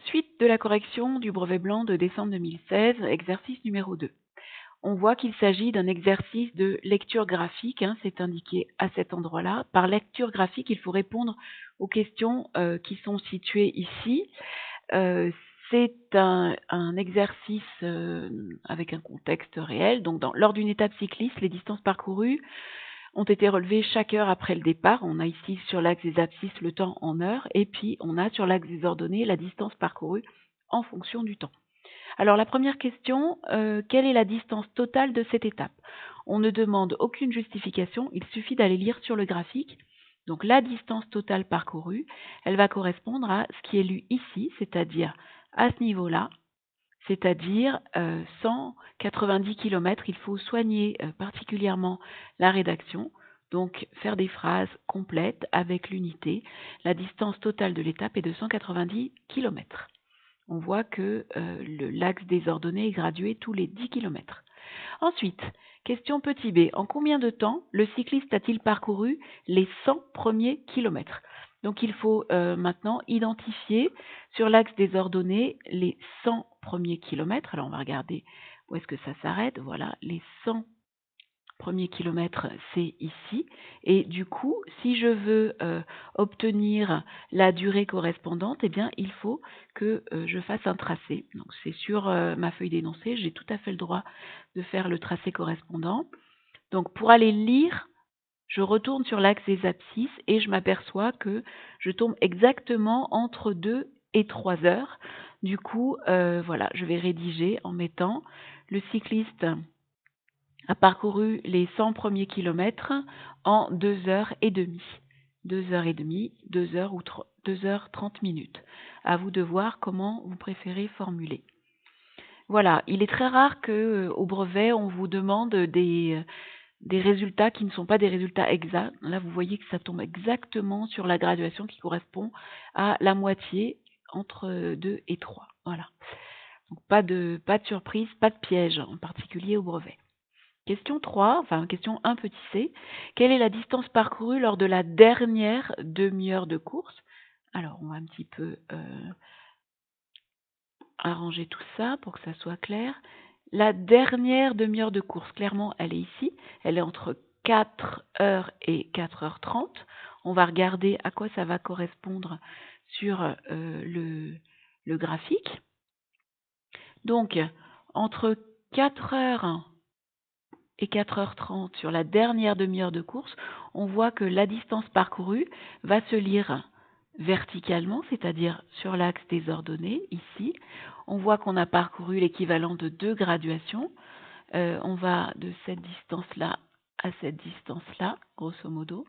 Suite de la correction du brevet blanc de décembre 2016, exercice numéro 2. On voit qu'il s'agit d'un exercice de lecture graphique, c'est indiqué à cet endroit-là. Par lecture graphique, il faut répondre aux questions qui sont situées ici. C'est un exercice avec un contexte réel. Donc, lors d'une étape cycliste, les distances parcourues ont été relevées chaque heure après le départ. On a ici sur l'axe des abscisses le temps en heures, et puis on a sur l'axe des ordonnées la distance parcourue en fonction du temps. Alors la première question, quelle est la distance totale de cette étape? On ne demande aucune justification, il suffit d'aller lire sur le graphique. Donc la distance totale parcourue, elle va correspondre à ce qui est lu ici, c'est-à-dire à ce niveau-là, c'est-à-dire 190 km. Il faut soigner particulièrement la rédaction, donc faire des phrases complètes avec l'unité. La distance totale de l'étape est de 190 km. On voit que l'axe des ordonnées est gradué tous les 10 km. Ensuite, question petit b. En combien de temps le cycliste a-t-il parcouru les 100 premiers kilomètres? Donc il faut maintenant identifier sur l'axe des ordonnées les 100 premiers kilomètres. Alors on va regarder où est-ce que ça s'arrête. Voilà, les 100 premiers kilomètres, c'est ici. Et du coup, si je veux obtenir la durée correspondante, eh bien, il faut que je fasse un tracé. Donc c'est sur ma feuille d'énoncé, j'ai tout à fait le droit de faire le tracé correspondant. Donc pour aller lire, je retourne sur l'axe des abscisses et je m'aperçois que je tombe exactement entre 2 et 3 heures. Du coup, voilà, je vais rédiger en mettant le cycliste a parcouru les 100 premiers kilomètres en 2h30. 2h30, 2h ou 2h30 minutes. À vous de voir comment vous préférez formuler. Voilà, il est très rare qu'au brevet, on vous demande des résultats qui ne sont pas des résultats exacts. Là, vous voyez que ça tombe exactement sur la graduation qui correspond à la moitié entre 2 et 3. Voilà. Donc, pas de surprise, pas de piège, en particulier au brevet. Question 3, enfin question 1 petit c. Quelle est la distance parcourue lors de la dernière demi-heure de course? Alors, on va un petit peu arranger tout ça pour que ça soit clair. La dernière demi-heure de course, clairement, elle est ici. Elle est entre 4h et 4h30. On va regarder à quoi ça va correspondre sur le graphique. Donc, entre 4h et 4h30 sur la dernière demi-heure de course, on voit que la distance parcourue va se lire verticalement, c'est-à-dire sur l'axe des ordonnées, ici. On voit qu'on a parcouru l'équivalent de 2 graduations. On va de cette distance-là à cette distance-là, grosso modo.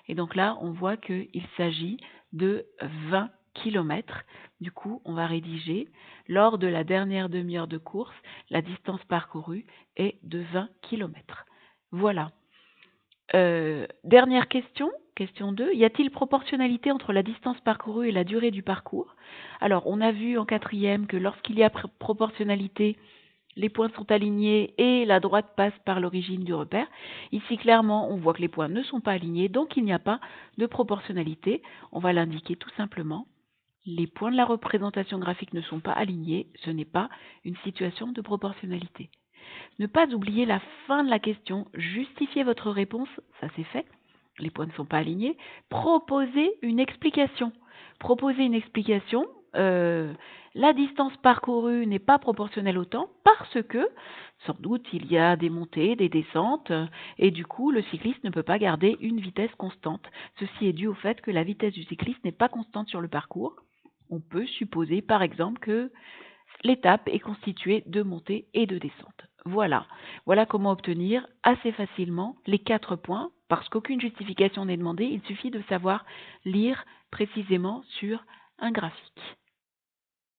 Et donc là, on voit qu'il s'agit de 20 km. Du coup, on va rédiger, lors de la dernière demi-heure de course, la distance parcourue est de 20 km. Voilà. Dernière question, question 2. Y a-t-il proportionnalité entre la distance parcourue et la durée du parcours? Alors, on a vu en quatrième que lorsqu'il y a proportionnalité, les points sont alignés et la droite passe par l'origine du repère. Ici, clairement, on voit que les points ne sont pas alignés, donc il n'y a pas de proportionnalité. On va l'indiquer tout simplement. Les points de la représentation graphique ne sont pas alignés, ce n'est pas une situation de proportionnalité. Ne pas oublier la fin de la question, justifiez votre réponse, ça c'est fait, les points ne sont pas alignés, proposez une explication. Proposez une explication, la distance parcourue n'est pas proportionnelle au temps parce que, sans doute, il y a des montées, des descentes, et du coup, le cycliste ne peut pas garder une vitesse constante. Ceci est dû au fait que la vitesse du cycliste n'est pas constante sur le parcours. On peut supposer, par exemple, que l'étape est constituée de montées et de descentes. Voilà. Voilà comment obtenir assez facilement les 4 points, parce qu'aucune justification n'est demandée, il suffit de savoir lire précisément sur un graphique.